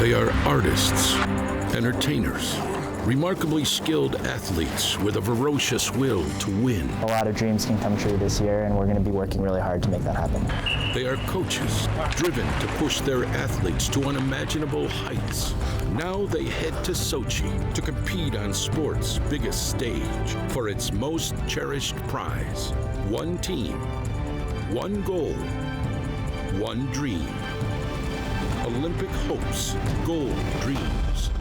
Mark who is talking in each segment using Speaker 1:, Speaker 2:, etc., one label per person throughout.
Speaker 1: They are artists, entertainers, remarkably skilled athletes with a ferocious will to win.
Speaker 2: A lot of dreams can come true this year, and we're going to be working really hard to make that happen.
Speaker 1: They are coaches, driven to push their athletes to unimaginable heights. Now they head to Sochi to compete on sport's biggest stage for its most cherished prize. One team, one goal, one dream. Olympic hopes, gold dreams.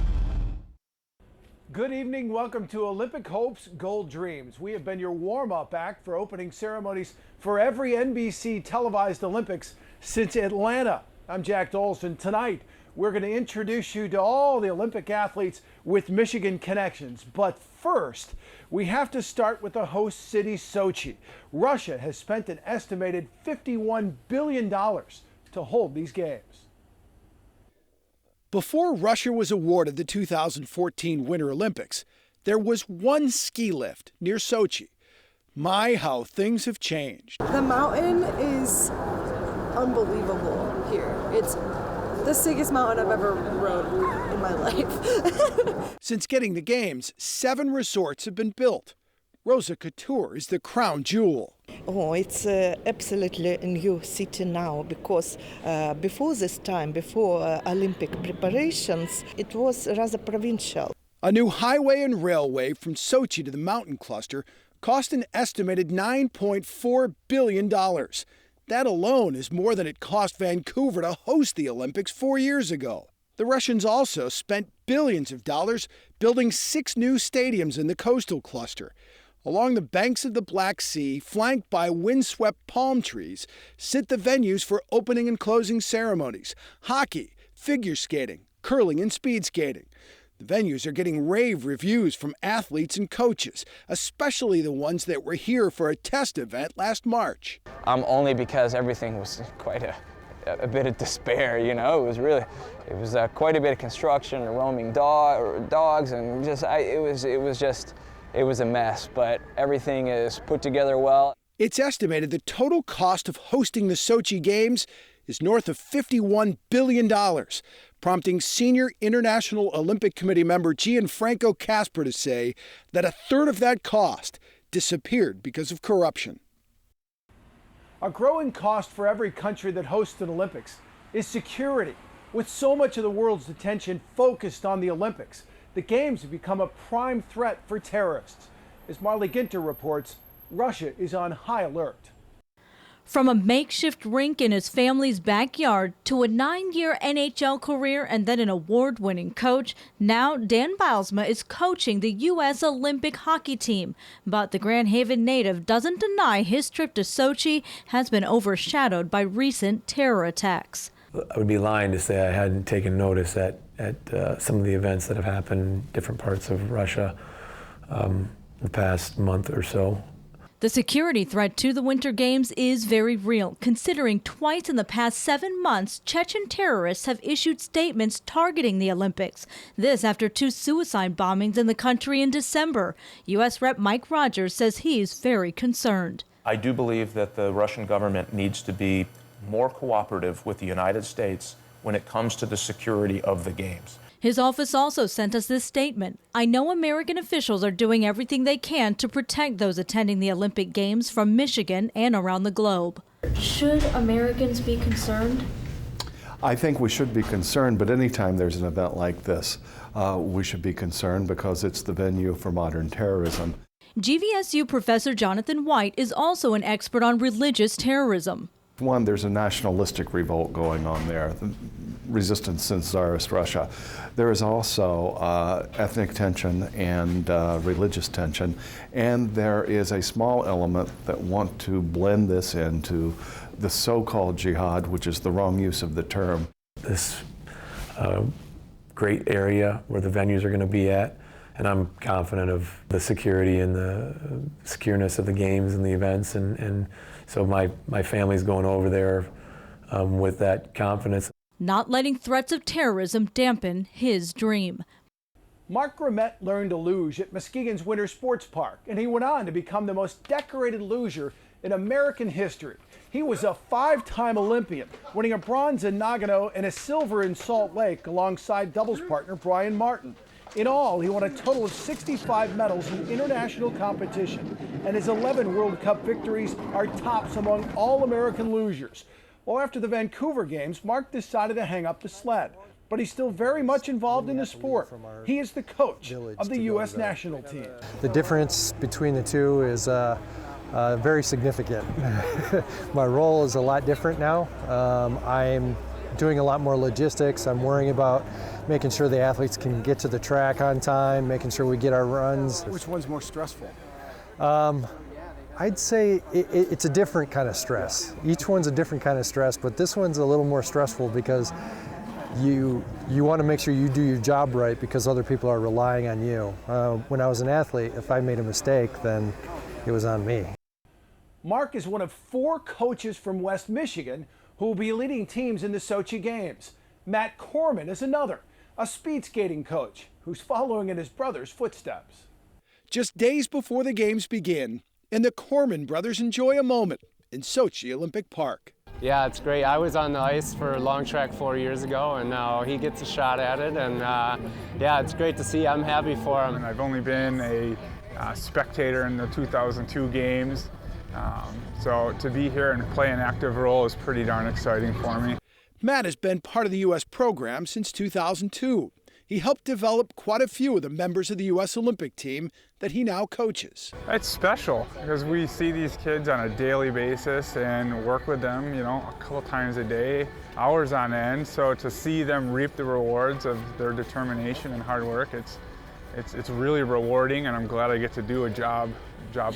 Speaker 3: Good evening. Welcome to Olympic Hopes, Gold Dreams. We have been your warm-up act for opening ceremonies for every NBC televised Olympics since Atlanta. I'm Jack Dolson. Tonight, we're going to introduce you to all the Olympic athletes with Michigan connections. But first, we have to start with the host city, Sochi. Russia has spent an estimated $51 billion to hold these games. Before Russia was awarded the 2014 Winter Olympics, there was one ski lift near Sochi. My, how things have changed.
Speaker 4: The mountain is unbelievable here. It's the sickest mountain I've ever rode in my life.
Speaker 3: Since getting the games, 7 resorts have been built. Rosa Couture is the crown jewel.
Speaker 5: Oh, it's absolutely a new city now because before this time, before Olympic preparations, it was rather provincial.
Speaker 3: A new highway and railway from Sochi to the mountain cluster cost an estimated $9.4 billion. That alone is more than it cost Vancouver to host the Olympics 4 years ago. The Russians also spent billions of dollars building 6 new stadiums in the coastal cluster. Along the banks of the Black Sea, flanked by windswept palm trees, sit the venues for opening and closing ceremonies: hockey, figure skating, curling, and speed skating. The venues are getting rave reviews from athletes and coaches, especially the ones that were here for a test event last March.
Speaker 6: Only because everything was quite a bit of despair, you know. It was quite a bit of construction, roaming dogs, and it was a mess, but everything is put together well.
Speaker 3: It's estimated the total cost of hosting the Sochi Games is north of $51 billion, prompting senior International Olympic Committee member Gianfranco Casper to say that a third of that cost disappeared because of corruption. A growing cost for every country that hosts an Olympics is security. With so much of the world's attention focused on the Olympics, the Games have become a prime threat for terrorists. As Marley Ginter reports, Russia is on high alert.
Speaker 7: From a makeshift rink in his family's backyard to a 9-year NHL career and then an award-winning coach, now Dan Bylsma is coaching the U.S. Olympic hockey team. But the Grand Haven native doesn't deny his trip to Sochi has been overshadowed by recent terror attacks.
Speaker 8: I would be lying to say I hadn't taken notice at some of the events that have happened in different parts of Russia the past month or so.
Speaker 7: The security threat to the Winter Games is very real, considering twice in the past 7 months, Chechen terrorists have issued statements targeting the Olympics. This after 2 suicide bombings in the country in December. U.S. Rep. Mike Rogers says he's very concerned.
Speaker 9: I do believe that the Russian government needs to be more cooperative with the United States when it comes to the security of the Games.
Speaker 7: His office also sent us this statement. I know American officials are doing everything they can to protect those attending the Olympic Games from Michigan and around the globe.
Speaker 10: Should Americans be concerned?
Speaker 11: I think we should be concerned, but anytime there's an event like this, we should be concerned because it's the venue for modern terrorism.
Speaker 7: GVSU professor Jonathan White is also an expert on religious terrorism.
Speaker 11: One, there's a nationalistic revolt going on there, the resistance in Tsarist Russia. There is also ethnic tension and religious tension, and there is a small element that want to blend this into the so-called jihad, which is the wrong use of the term.
Speaker 8: This great area where the venues are going to be at, and I'm confident of the security and the secureness of the games and the events, and so my family's going over there with that confidence.
Speaker 7: Not letting threats of terrorism dampen his dream.
Speaker 3: Mark Grimet learned to luge at Muskegon's Winter Sports Park, and he went on to become the most decorated luger in American history. He was a 5-time Olympian, winning a bronze in Nagano and a silver in Salt Lake alongside doubles partner Brian Martin. In all, he won a total of 65 medals in international competition, and his 11 World Cup victories are tops among all American losers. Well, after the Vancouver Games, Mark decided to hang up the sled, but he's still very much involved in the sport. He is the coach of the U.S. national team.
Speaker 12: The difference between the two is very significant. My role is a lot different now. I'm doing a lot more logistics. I'm worrying about making sure the athletes can get to the track on time, making sure we get our runs.
Speaker 3: Which one's more stressful?
Speaker 12: I'd say it's a different kind of stress. Each one's a different kind of stress, but this one's a little more stressful because you want to make sure you do your job right because other people are relying on you. When I was an athlete, if I made a mistake, then it was on me.
Speaker 3: Mark is one of 4 coaches from West Michigan who will be leading teams in the Sochi Games. Matt Corman is another, a speed skating coach who's following in his brother's footsteps. Just days before the games begin, and the Corman brothers enjoy a moment in Sochi Olympic Park.
Speaker 13: Yeah, it's great. I was on the ice for long track 4 years ago, and now he gets a shot at it, and yeah, it's great to see. I'm happy for him.
Speaker 14: And I've only been a spectator in the 2002 games, so to be here and play an active role is pretty darn exciting for me.
Speaker 3: Matt has been part of the U.S. program since 2002. He helped develop quite a few of the members of the U.S. Olympic team that he now coaches.
Speaker 14: It's special because we see these kids on a daily basis and work with them, you know, a couple times a day, hours on end. So to see them reap the rewards of their determination and hard work, it's really rewarding, and I'm glad I get to do a job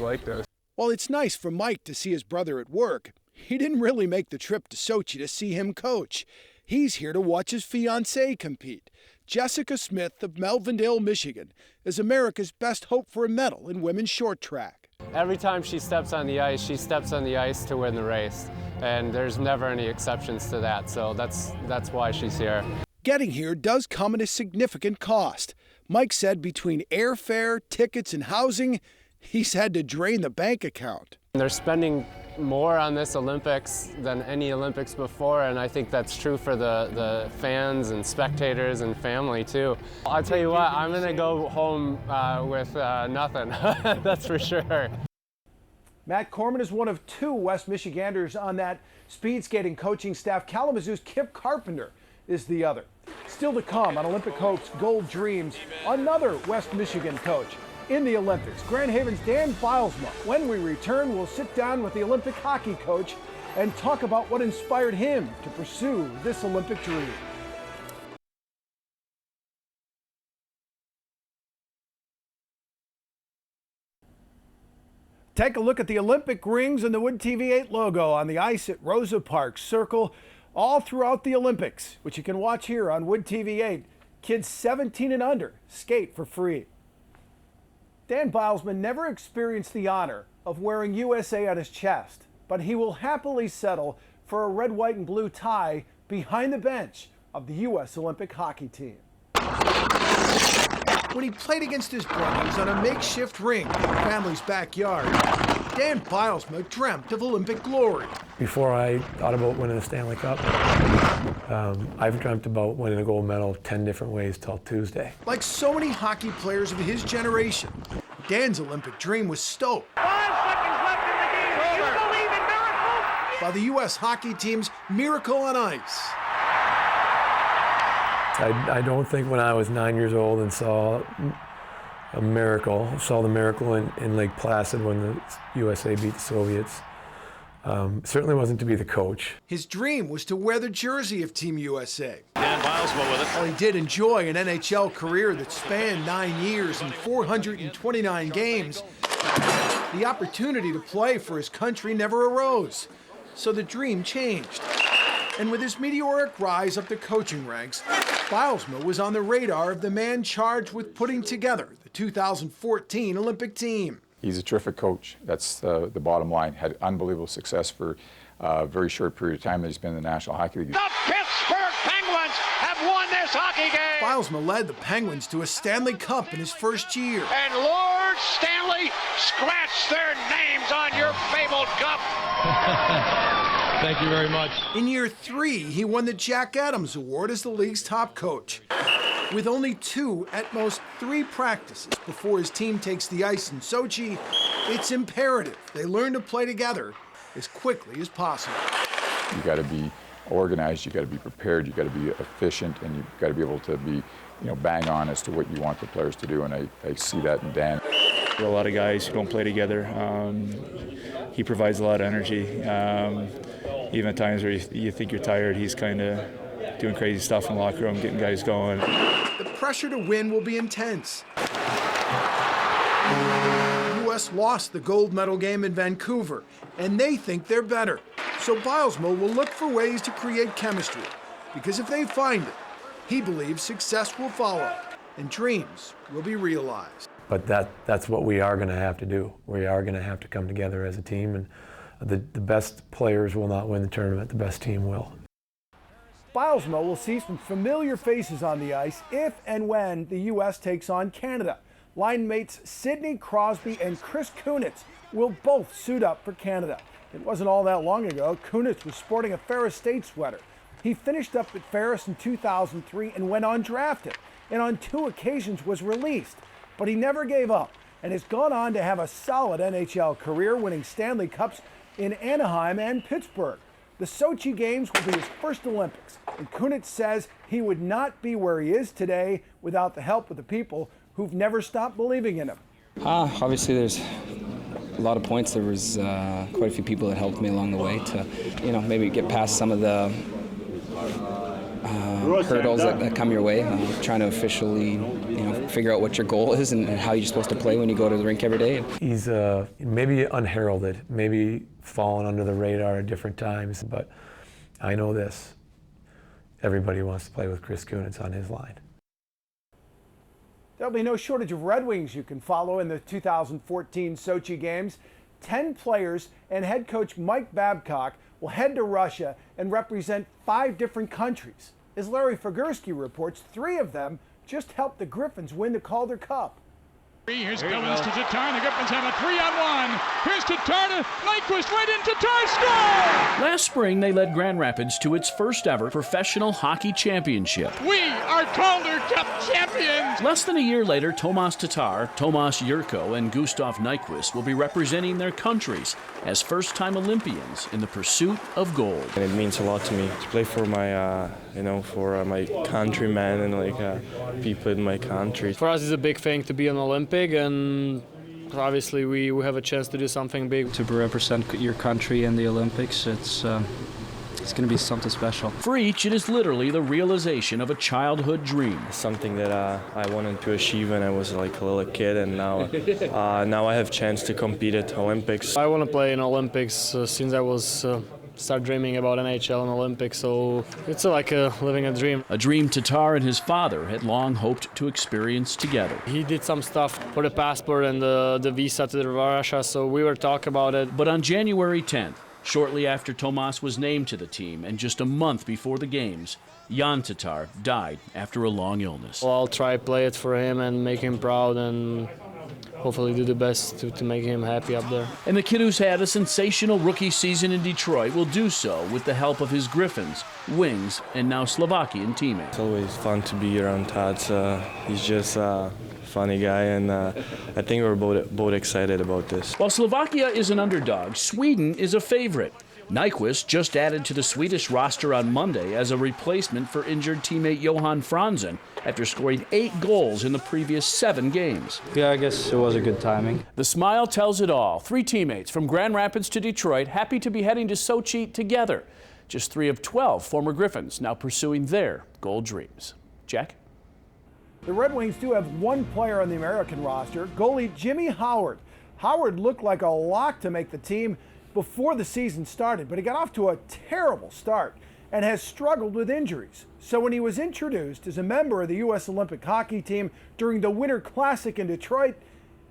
Speaker 14: like this.
Speaker 3: While it's nice for Mike to see his brother at work, he didn't really make the trip to Sochi to see him coach. He's here to watch his fiancée compete. Jessica Smith of Melvindale, Michigan, is America's best hope for a medal in women's short track.
Speaker 13: Every time she steps on the ice to win the race, and there's never any exceptions to that, so that's why she's here.
Speaker 3: Getting here does come at a significant cost. Mike said between airfare, tickets, and housing, he's had to drain the bank account.
Speaker 13: They're spending more on this Olympics than any Olympics before, and I think that's true for the fans and spectators and family too. I'll tell you what, I'm gonna go home with nothing, that's for sure.
Speaker 3: Matt Corman is one of 2 West Michiganders on that speed skating coaching staff. Kalamazoo's Kip Carpenter is the other. Still to come on Olympic Hopes Gold Dreams, another West Michigan coach in the Olympics, Grand Haven's Dan Bilesma. When we return, we'll sit down with the Olympic hockey coach and talk about what inspired him to pursue this Olympic dream. Take a look at the Olympic rings and the Wood TV8 logo on the ice at Rosa Parks Circle all throughout the Olympics, which you can watch here on Wood TV8. Kids 17 and under skate for free. Dan Bilesma never experienced the honor of wearing USA on his chest, but he will happily settle for a red, white, and blue tie behind the bench of the U.S. Olympic hockey team. When he played against his brothers on a makeshift rink in the family's backyard, Dan Bilesma dreamt of Olympic glory.
Speaker 8: Before I thought about winning the Stanley Cup, I've dreamt about winning a gold medal 10 different ways till Tuesday.
Speaker 3: Like so many hockey players of his generation, Dan's Olympic dream was stoked
Speaker 15: 5 seconds left in the game. Do you believe in miracles?
Speaker 3: By the U.S. hockey team's Miracle on Ice.
Speaker 8: I don't think when I was 9 years old and saw the miracle in Lake Placid when the USA beat the Soviets. Certainly wasn't to be the coach.
Speaker 3: His dream was to wear the jersey of Team USA.
Speaker 15: Dan Bilesma with it.
Speaker 3: While he did enjoy an NHL career that spanned 9 years and 429 games, the opportunity to play for his country never arose. So the dream changed. And with his meteoric rise up the coaching ranks, Bilesma was on the radar of the man charged with putting together the 2014 Olympic team.
Speaker 16: He's a terrific coach. That's the bottom line. Had unbelievable success for a very short period of time that he's been in the National Hockey League.
Speaker 15: The Pittsburgh Penguins have won this hockey game.
Speaker 3: Bilesma led the Penguins to a Stanley Cup in his first year.
Speaker 15: And Lord George Stanley scratch their names on your fabled cup.
Speaker 17: Thank you very much.
Speaker 3: In year 3, he won the Jack Adams Award as the league's top coach. With only 2, at most 3 practices before his team takes the ice in Sochi, it's imperative they learn to play together as quickly as possible.
Speaker 16: You got to be organized, you got to be prepared, you got to be efficient, and you've got to be able to be, bang on as to what you want the players to do, and I see that in Dan.
Speaker 18: A lot of guys who don't play together. He provides a lot of energy. Even at times where you think you're tired, he's kind of doing crazy stuff in the locker room, getting guys going.
Speaker 3: The pressure to win will be intense. The U.S. lost the gold medal game in Vancouver, and they think they're better. So Bylsma will look for ways to create chemistry, because if they find it, he believes success will follow, and dreams will be realized.
Speaker 8: But that's what we are going to have to do. We are going to have to come together as a team, and the best players will not win the tournament. The best team will.
Speaker 3: Bylsma will see some familiar faces on the ice if and when the U.S. takes on Canada. Line mates Sidney Crosby and Chris Kunitz will both suit up for Canada. It wasn't all that long ago. Kunitz was sporting a Ferris State sweater. He finished up at Ferris in 2003 and went undrafted, and on 2 occasions was released. But he never gave up and has gone on to have a solid NHL career, winning Stanley Cups in Anaheim and Pittsburgh. The Sochi Games will be his first Olympics, and Kunitz says he would not be where he is today without the help of the people who've never stopped believing in him.
Speaker 19: Obviously, there's a lot of points. There was quite a few people that helped me along the way to, maybe get past some of the hurdles that come your way. Trying to officially, figure out what your goal is and how you're supposed to play when you go to the rink every day.
Speaker 8: He's maybe unheralded, maybe fallen under the radar at different times, but I know this. Everybody wants to play with Chris Kunitz on his line.
Speaker 3: There'll be no shortage of Red Wings you can follow in the 2014 Sochi Games. 10 players and head coach Mike Babcock will head to Russia and represent 5 different countries. As Larry Figursky reports, 3 of them just helped the Griffins win the Calder Cup.
Speaker 20: Here's Gomez to Tatar, and the Griffins have a 3-on-1. Here's Tatar to Nyquist, right in, Tatar score!
Speaker 21: Last spring, they led Grand Rapids to its first ever professional hockey championship.
Speaker 20: We are Calder Cup champions!
Speaker 21: Less than a year later, Tomas Tatar, Tomas Jurko, and Gustav Nyquist will be representing their countries as first-time Olympians in the pursuit of gold.
Speaker 22: And it means a lot to me to play for my, my countrymen and people in my country.
Speaker 13: For us, it's a big thing to be an Olympic, and obviously we have a chance to do something big.
Speaker 23: To represent your country in the Olympics, it's going to be something special.
Speaker 21: For each, it is literally the realization of a childhood dream.
Speaker 22: Something that I wanted to achieve when I was a little kid, and now I have a chance to compete at Olympics.
Speaker 13: I want to play in Olympics since I was start dreaming about NHL and Olympics, so it's like living a dream.
Speaker 21: A dream Tatar and his father had long hoped to experience together.
Speaker 13: He did some stuff for the passport and the visa to Russia, so we were talking about it.
Speaker 21: But on January 10th, shortly after Tomas was named to the team and just a month before the games, Jan Tatar died after a long illness.
Speaker 13: Well, I'll try to play it for him and make him proud and hopefully do the best to make him happy up there.
Speaker 21: And the kid who's had a sensational rookie season in Detroit will do so with the help of his Griffins, Wings, and now Slovakian teammates.
Speaker 22: It's always fun to be around Tats. He's just a funny guy, and I think we're both excited about this.
Speaker 21: While Slovakia is an underdog, Sweden is a favorite. Nyquist just added to the Swedish roster on Monday as a replacement for injured teammate Johan Franzen after scoring 8 goals in the previous 7 games.
Speaker 23: Yeah, I guess it was a good timing.
Speaker 21: The smile tells it all. 3 teammates from Grand Rapids to Detroit happy to be heading to Sochi together. Just 3 of 12 former Griffins now pursuing their gold dreams. Jack?
Speaker 3: The Red Wings do have 1 player on the American roster, goalie Jimmy Howard. Howard looked like a lock to make the team before the season started, but he got off to a terrible start and has struggled with injuries. So when he was introduced as a member of the U.S. Olympic hockey team during the Winter Classic in Detroit,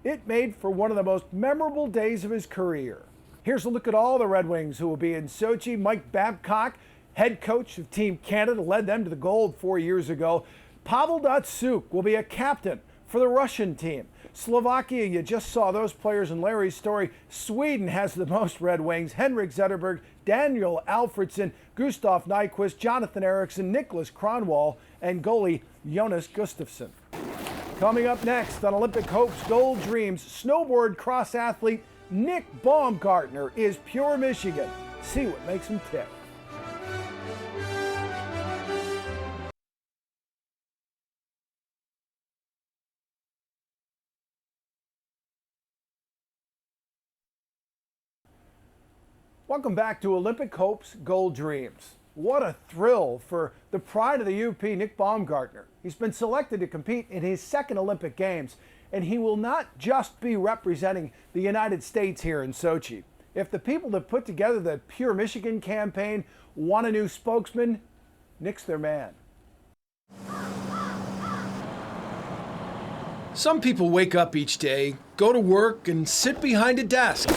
Speaker 3: it made for one of the most memorable days of his career. Here's a look at all the Red Wings who will be in Sochi. Mike Babcock, head coach of Team Canada, led them to the gold 4 years ago. Pavel Datsyuk will be a captain for the Russian team. Slovakia, you just saw those players in Larry's story. Sweden has the most Red Wings. Henrik Zetterberg, Daniel Alfredsson, Gustav Nyquist, Jonathan Eriksson, Nicholas Kronwall, and goalie Jonas Gustafsson. Coming up next on Olympic Hopes, Gold Dreams, snowboard cross athlete Nick Baumgartner is pure Michigan. See what makes him tick. Welcome back to Olympic Hopes, Gold Dreams. What a thrill for the pride of the UP, Nick Baumgartner. He's been selected to compete in his second Olympic Games, and he will not just be representing the United States here in Sochi. If the people that put together the Pure Michigan campaign want a new spokesman, Nick's their man. Some people wake up each day, go to work, and sit behind a desk.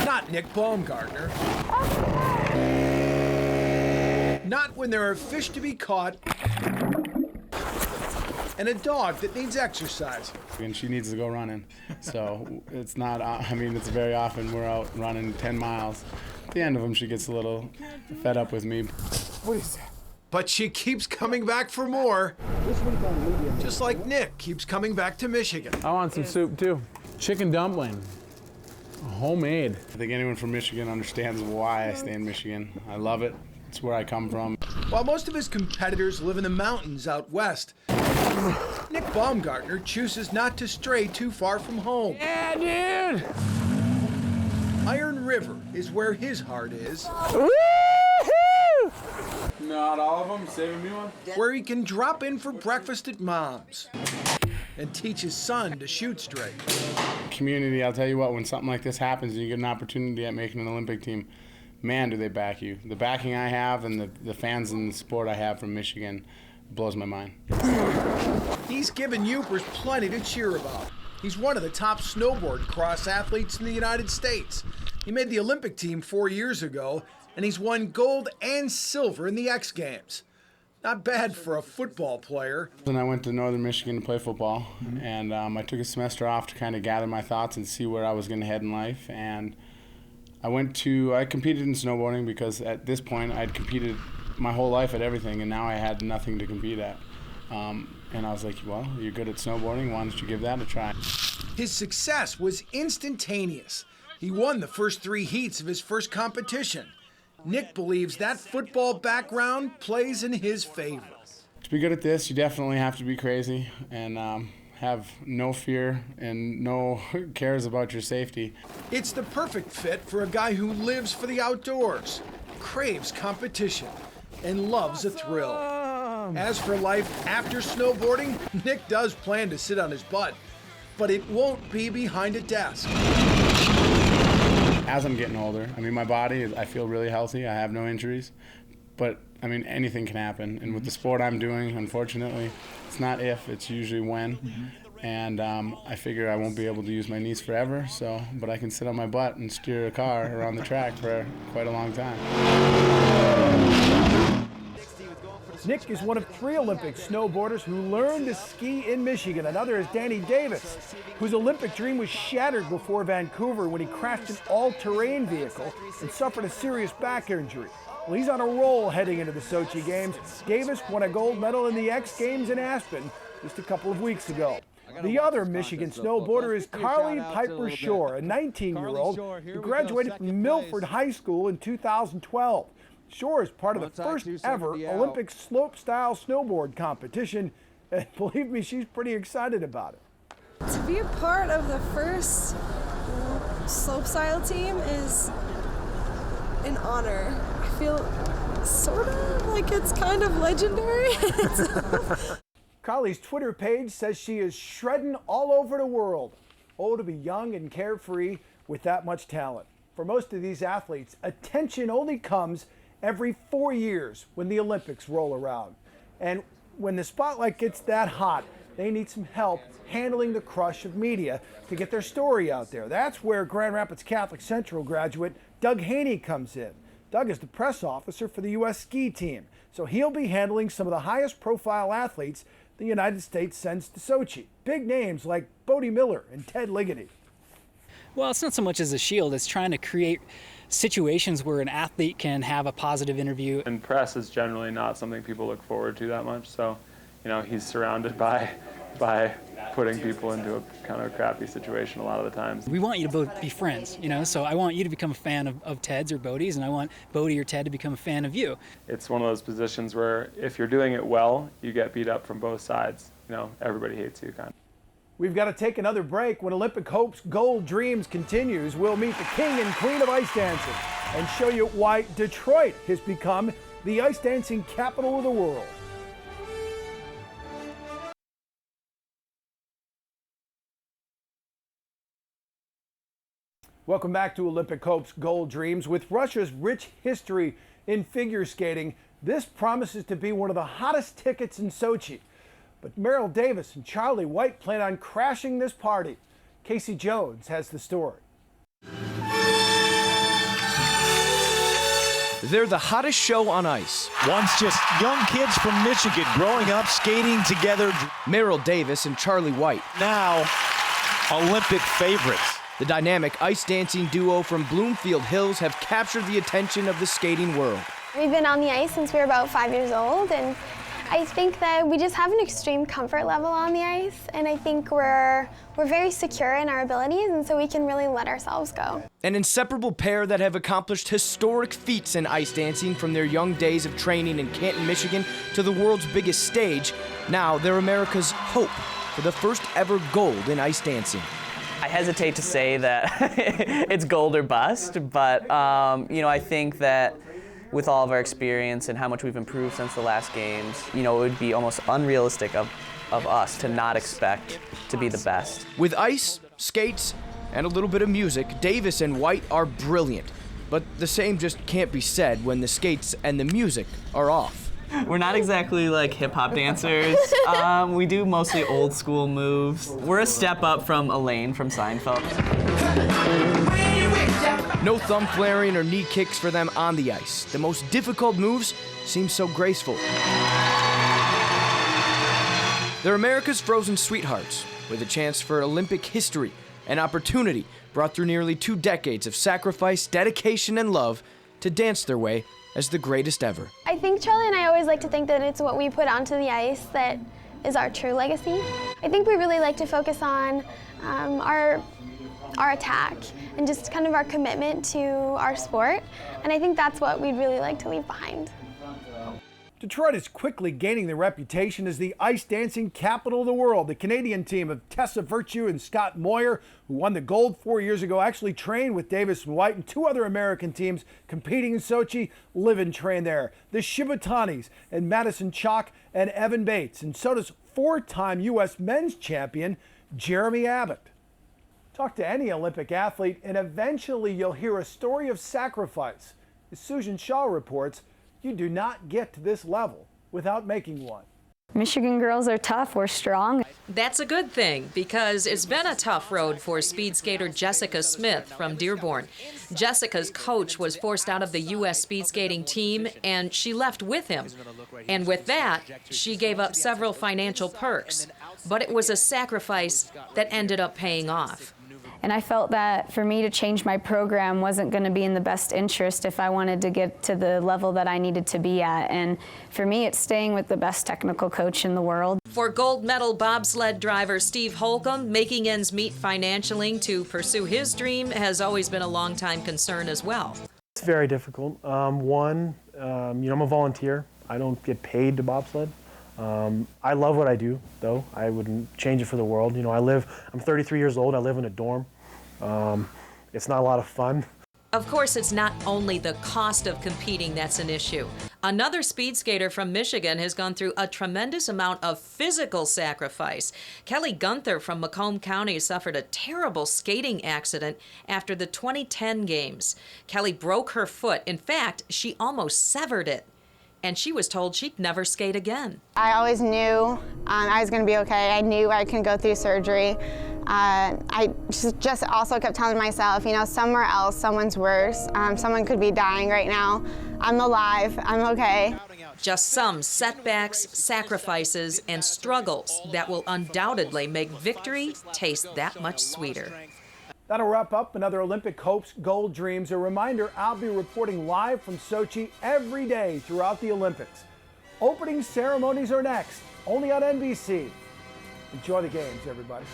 Speaker 3: Not Nick Baumgartner. Not when there are fish to be caught and a dog that needs exercise.
Speaker 1: And she needs to go running. So it's not, I mean, it's very often we're out running 10 miles. At the end of them, she gets a little fed up with me.
Speaker 3: What is that? But she keeps coming back for more. Just like Nick keeps coming back to Michigan.
Speaker 1: I want some soup too. Chicken dumpling. Homemade. I think anyone from Michigan understands why I stay in Michigan. I love it. It's where I come from.
Speaker 3: While most of his competitors live in the mountains out west, Nick Baumgartner chooses not to stray too far from home.
Speaker 1: Yeah, dude!
Speaker 3: Iron River is where his heart is.
Speaker 1: Not all of them. Saving me one.
Speaker 3: Where he can drop in for breakfast at Mom's and teach his son to shoot straight.
Speaker 1: Community, I'll tell you what, when something like this happens and you get an opportunity at making an Olympic team, man, do they back you. The backing I have and the fans and the support I have from Michigan blows my mind.
Speaker 3: He's given Yoopers plenty to cheer about. He's one of the top snowboard cross athletes in the United States. He made the Olympic team 4 years ago, and he's won gold and silver in the X Games. Not bad for a football player.
Speaker 1: And I went to Northern Michigan to play football, and I took a semester off to kind of gather my thoughts and see where I was going to head in life. And I competed in snowboarding because at this point I'd competed my whole life at everything, and now I had nothing to compete at. And I was like, well, you're good at snowboarding, why don't you give that a try?
Speaker 3: His success was instantaneous. He won the first 3 heats of his first competition. Nick believes that football background plays in his favor.
Speaker 1: To be good at this, you definitely have to be crazy and have no fear and no cares about your safety.
Speaker 3: It's the perfect fit for a guy who lives for the outdoors, craves competition, and loves a thrill. As for life after snowboarding, Nick does plan to sit on his butt, but it won't be behind a desk.
Speaker 1: As I'm getting older, I mean, my body, I feel really healthy. I have no injuries, but I mean, anything can happen. And with the sport I'm doing, unfortunately, it's not if, it's usually when. And I figure I won't be able to use my knees forever, but I can sit on my butt and steer a car around the track for quite a long time.
Speaker 3: Nick is one of 3 Olympic snowboarders who learned to ski in Michigan. Another is Danny Davis, whose Olympic dream was shattered before Vancouver when he crashed an all-terrain vehicle and suffered a serious back injury. Well, he's on a roll heading into the Sochi Games. Davis won a gold medal in the X Games in Aspen just a couple of weeks ago. The other Michigan snowboarder is Carly Piper Shore, a 19-year-old who graduated from Milford High School in 2012. Shore is part of the first ever Olympic slopestyle snowboard competition, and believe me, she's pretty excited about it.
Speaker 2: To be a part of the first slopestyle team is an honor. I feel sort of like it's kind of legendary.
Speaker 3: Carly's Twitter page says she is shredding all over the world. Oh, to be young and carefree with that much talent. For most of these athletes, attention only comes every 4 years when the Olympics roll around. And when the spotlight gets that hot, they need some help handling the crush of media to get their story out there. That's where Grand Rapids Catholic Central graduate Doug Haney comes in. Doug is the press officer for the U.S. ski team, so he'll be handling some of the highest profile athletes the United States sends to Sochi. Big names like Bodie Miller and Ted Ligety.
Speaker 4: Well, it's not so much as a shield, it's trying to create situations where an athlete can have a positive interview.
Speaker 5: And press is generally not something people look forward to that much, so, you know, he's surrounded by putting people into a kind of a crappy situation a lot of the times.
Speaker 4: We want you to both be friends, you know, so I want you to become a fan of Ted's or Bodie's, and I want Bodie or Ted to become a fan of you.
Speaker 5: It's one of those positions where if you're doing it well, you get beat up from both sides. You know, everybody hates you, kind of.
Speaker 3: We've got to take another break. When Olympic Hopes Gold Dreams continues, we'll meet the king and queen of ice dancing and show you why Detroit has become the ice dancing capital of the world. Welcome back to Olympic Hopes Gold Dreams. With Russia's rich history in figure skating, this promises to be one of the hottest tickets in Sochi. But Merrill Davis and Charlie White plan on crashing this party. Casey Jones has the story.
Speaker 6: They're the hottest show on ice. Once just young kids from Michigan growing up skating together. Merrill Davis and Charlie White. Now, Olympic favorites. The dynamic ice dancing duo from Bloomfield Hills have captured the attention of the skating world.
Speaker 24: We've been on the ice since we were about 5 years old, and I think that we just have an extreme comfort level on the ice, and I think we're very secure in our abilities, and so we can really let ourselves go.
Speaker 6: An inseparable pair that have accomplished historic feats in ice dancing from their young days of training in Canton, Michigan to the world's biggest stage. Now they're America's hope for the first ever gold in ice dancing.
Speaker 25: I hesitate to say that it's gold or bust, but you know, I think that with all of our experience and how much we've improved since the last games, you know, it would be almost unrealistic of us to not expect to be the best.
Speaker 6: With ice, skates, and a little bit of music, Davis and White are brilliant. But the same just can't be said when the skates and the music are off.
Speaker 25: We're not exactly like hip-hop dancers. We do mostly old school moves. We're a step up from Elaine from Seinfeld.
Speaker 6: No thumb flaring or knee kicks for them on the ice. The most difficult moves seem so graceful. They're America's frozen sweethearts, with a chance for Olympic history and opportunity brought through nearly 2 decades of sacrifice, dedication, and love to dance their way as the greatest ever.
Speaker 24: I think Charlie and I always like to think that it's what we put onto the ice that is our true legacy. I think we really like to focus on our attack and just kind of our commitment to our sport, and I think that's what we'd really like to leave behind.
Speaker 3: Detroit is quickly gaining the reputation as the ice dancing capital of the world. The Canadian team of Tessa Virtue and Scott Moyer, who won the gold 4 years ago, actually trained with Davis and White, and 2 other American teams competing in Sochi live and train there. The Shibutanis and Madison Chalk and Evan Bates, and so does 4-time U.S. men's champion Jeremy Abbott. Talk to any Olympic athlete, and eventually you'll hear a story of sacrifice. As Susan Shaw reports, you do not get to this level without making one.
Speaker 26: Michigan girls are tough, we're strong.
Speaker 27: That's a good thing, because it's been a tough road for speed skater Jessica Smith from Dearborn. Jessica's coach was forced out of the U.S. speed skating team, and she left with him. And with that, she gave up several financial perks. But it was a sacrifice that ended up paying off.
Speaker 26: And I felt that for me to change my program wasn't going to be in the best interest if I wanted to get to the level that I needed to be at. And for me, it's staying with the best technical coach in the world.
Speaker 27: For gold medal bobsled driver Steve Holcomb, making ends meet financially to pursue his dream has always been a long-time concern as well.
Speaker 28: It's very difficult. I'm a volunteer. I don't get paid to bobsled. I love what I do, though. I wouldn't change it for the world. I'm 33 years old. I live in a dorm. It's not a lot of fun.
Speaker 27: Of course, it's not only the cost of competing that's an issue. Another speed skater from Michigan has gone through a tremendous amount of physical sacrifice. Kelly Gunther from Macomb County suffered a terrible skating accident after the 2010 games. Kelly broke her foot. In fact, she almost severed it. And she was told she'd never skate again.
Speaker 24: I always knew I was going to be okay. I knew I could go through surgery. I just also kept telling myself, somewhere else, someone's worse. Someone could be dying right now.
Speaker 7: I'm alive. I'm okay.
Speaker 27: Just some setbacks, sacrifices, and struggles that will undoubtedly make victory taste that much sweeter.
Speaker 3: That'll wrap up another Olympic Hopes Gold Dreams. A reminder, I'll be reporting live from Sochi every day throughout the Olympics. Opening ceremonies are next, only on NBC. Enjoy the games, everybody.